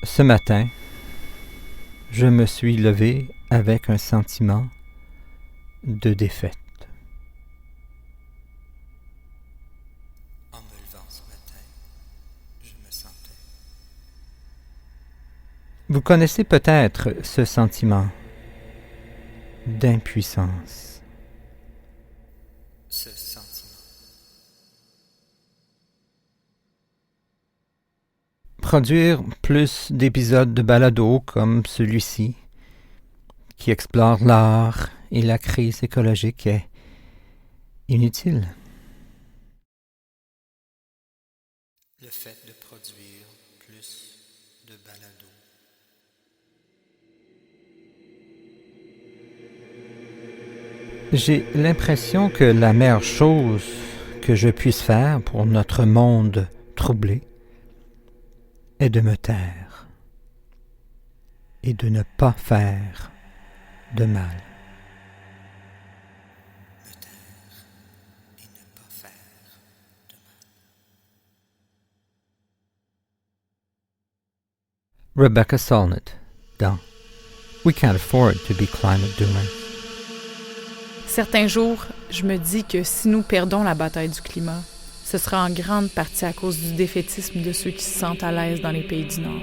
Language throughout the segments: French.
Ce matin, je me suis levé avec un sentiment de défaite. En me levant ce matin, je me sentais... Vous connaissez peut-être ce sentiment d'impuissance. Ce sentiment. Produire plus d'épisodes de balado comme celui-ci, qui explore l'art et la crise écologique, est inutile. Le fait de produire plus de balado. J'ai l'impression que la meilleure chose que je puisse faire pour notre monde troublé est de me taire et de ne pas faire de mal. Me taire et ne pas faire de mal. Rebecca Solnit dans We Can't Afford to Be Climate Doomers. Certains jours, je me dis que si nous perdons la bataille du climat, ce sera en grande partie à cause du défaitisme de ceux qui se sentent à l'aise dans les pays du Nord.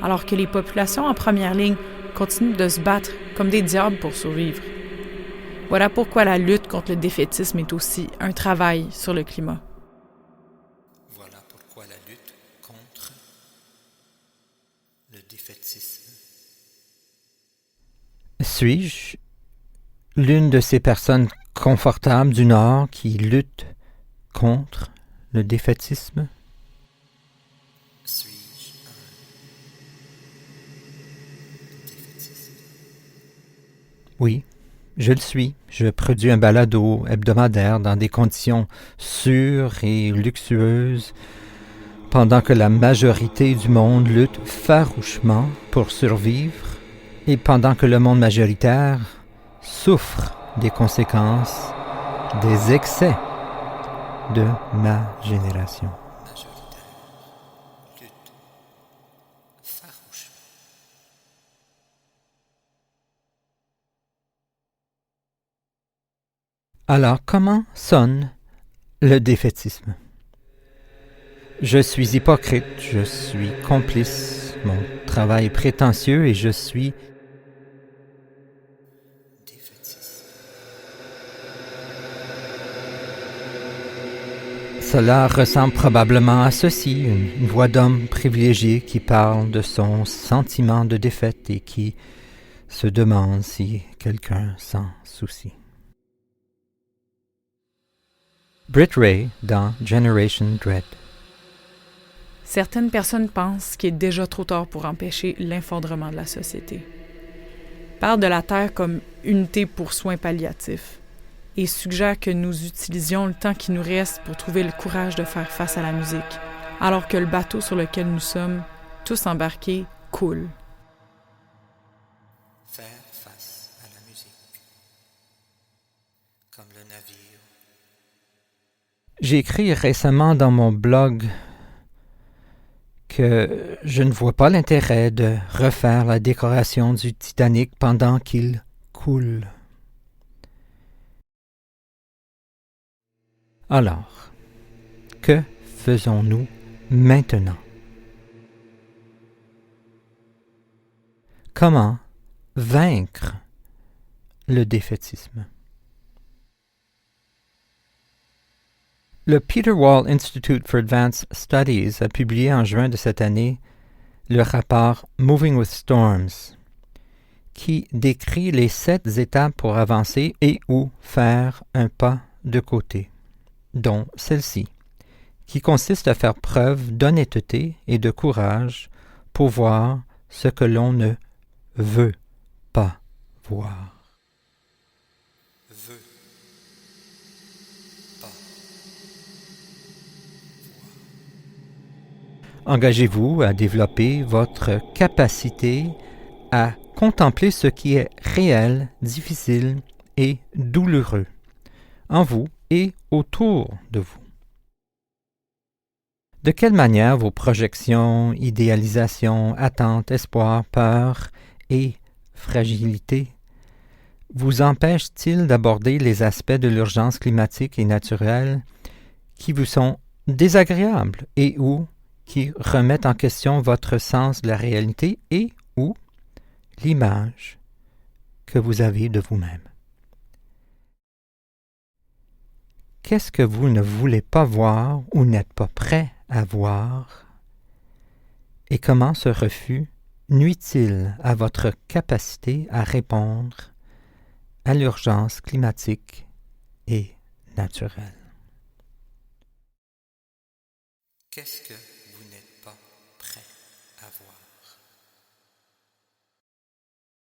Alors que les populations en première ligne continuent de se battre comme des diables pour survivre. Voilà pourquoi la lutte contre le défaitisme est aussi un travail sur le climat. Voilà pourquoi la lutte contre le défaitisme. Suis-je l'une de ces personnes confortables du Nord qui luttent contre le défaitisme? Suis-je un défaitiste? Oui, je le suis. Je produis un balado hebdomadaire dans des conditions sûres et luxueuses, pendant que la majorité du monde lutte farouchement pour survivre et pendant que le monde majoritaire souffre des conséquences des excès de ma génération. Lutte farouchement. Alors, comment sonne le défaitisme? Je suis hypocrite, je suis complice, mon travail est prétentieux et je suis défaitiste. Cela ressemble probablement à ceci, une voix d'homme privilégié qui parle de son sentiment de défaite et qui se demande si quelqu'un s'en soucie. Britt Ray dans Generation Dread. Certaines personnes pensent qu'il est déjà trop tard pour empêcher l'effondrement de la société. Parlent de la Terre comme unité pour soins palliatifs et suggèrent que nous utilisions le temps qui nous reste pour trouver le courage de faire face à la musique, alors que le bateau sur lequel nous sommes, tous embarqués, coule. Faire face à la musique, comme le navire. J'ai écrit récemment dans mon blog que je ne vois pas l'intérêt de refaire la décoration du Titanic pendant qu'il coule. Alors, que faisons-nous maintenant? Comment vaincre le défaitisme? Le Peter Wall Institute for Advanced Studies a publié en juin de cette année le rapport Moving with Storms, qui décrit les 7 étapes pour avancer et ou faire un pas de côté, dont celle-ci, qui consiste à faire preuve d'honnêteté et de courage pour voir ce que l'on ne veut pas voir. Engagez-vous à développer votre capacité à contempler ce qui est réel, difficile et douloureux en vous et autour de vous. De quelle manière vos projections, idéalisations, attentes, espoirs, peurs et fragilité vous empêchent-ils d'aborder les aspects de l'urgence climatique et naturelle qui vous sont désagréables et ou qui remettent en question votre sens de la réalité et ou l'image que vous avez de vous-même? Qu'est-ce que vous ne voulez pas voir ou n'êtes pas prêt à voir? Et comment ce refus nuit-il à votre capacité à répondre à l'urgence climatique et naturelle? Qu'est-ce que